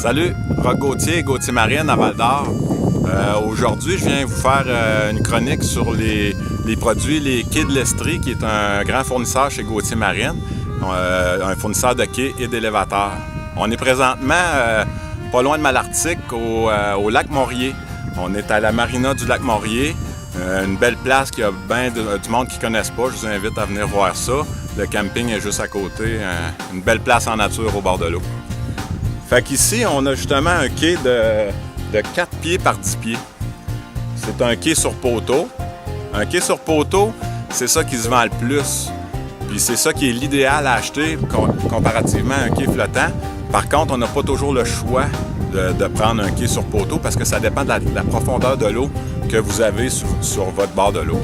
Salut, Roch Gauthier, Gauthier Marine à Val-d'Or. Aujourd'hui, je viens vous faire une chronique sur les produits, les quais de l'Estrie, qui est un grand fournisseur chez Gauthier Marine, un fournisseur de quais et d'élévateurs. On est présentement pas loin de Malartic, au lac Morier. On est à la marina du lac Morier, une belle place qui a bien du monde qui ne connaissent pas. Je vous invite à venir voir ça. Le camping est juste à côté, une belle place en nature au bord de l'eau. Fait qu'ici, on a justement un quai de 4 pieds par 10 pieds. C'est un quai sur poteau. Un quai sur poteau, c'est ça qui se vend le plus. Puis c'est ça qui est l'idéal à acheter comparativement à un quai flottant. Par contre, on n'a pas toujours le choix de prendre un quai sur poteau parce que ça dépend de la profondeur de l'eau que vous avez sur votre bord de l'eau.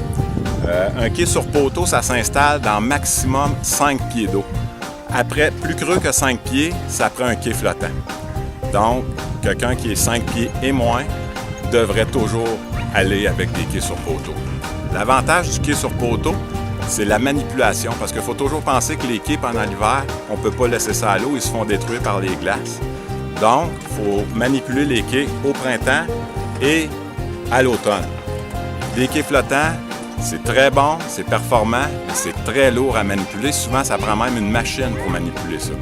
Un quai sur poteau, ça s'installe dans maximum 5 pieds d'eau. Après, plus creux que 5 pieds, ça prend un quai flottant. Donc, quelqu'un qui est 5 pieds et moins devrait toujours aller avec des quais sur poteau. L'avantage du quai sur poteau, c'est la manipulation, parce qu'il faut toujours penser que les quais pendant l'hiver, on ne peut pas laisser ça à l'eau, ils se font détruire par les glaces. Donc, il faut manipuler les quais au printemps et à l'automne. Des quais flottants, c'est très bon, c'est performant, mais c'est très lourd à manipuler. Souvent, ça prend même une machine pour manipuler ça.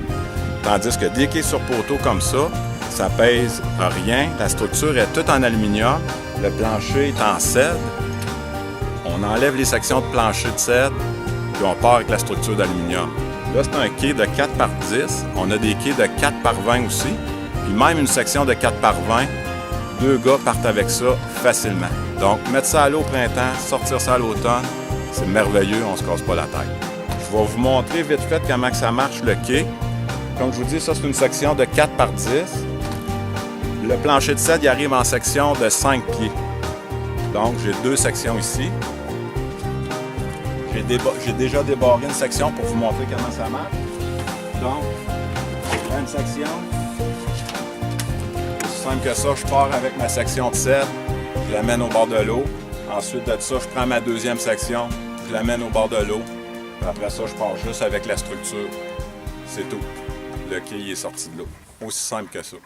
Tandis que des quais sur poteau comme ça, ça pèse rien. La structure est toute en aluminium. Le plancher est en cèdre. On enlève les sections de plancher de cèdre, puis on part avec la structure d'aluminium. Là, c'est un quai de 4 par 10. On a des quais de 4 par 20 aussi. Puis même une section de 4 par 20, 2 gars partent avec ça facilement. Donc, mettre ça à l'eau au printemps, sortir ça à l'automne, c'est merveilleux, on ne se casse pas la tête. Je vais vous montrer vite fait comment ça marche le quai. Comme je vous dis, ça c'est une section de 4 par 10. Le plancher de cèdre, il arrive en section de 5 pieds. Donc, j'ai 2 sections ici. J'ai déjà débarré une section pour vous montrer comment ça marche. Donc, j'ai une section. C'est simple que ça, je pars avec ma section de cèdre, je l'amène au bord de l'eau. Ensuite de ça, je prends ma deuxième section, je l'amène au bord de l'eau. Après ça, je pars juste avec la structure. C'est tout. Le quai est sorti de l'eau. Aussi simple que ça.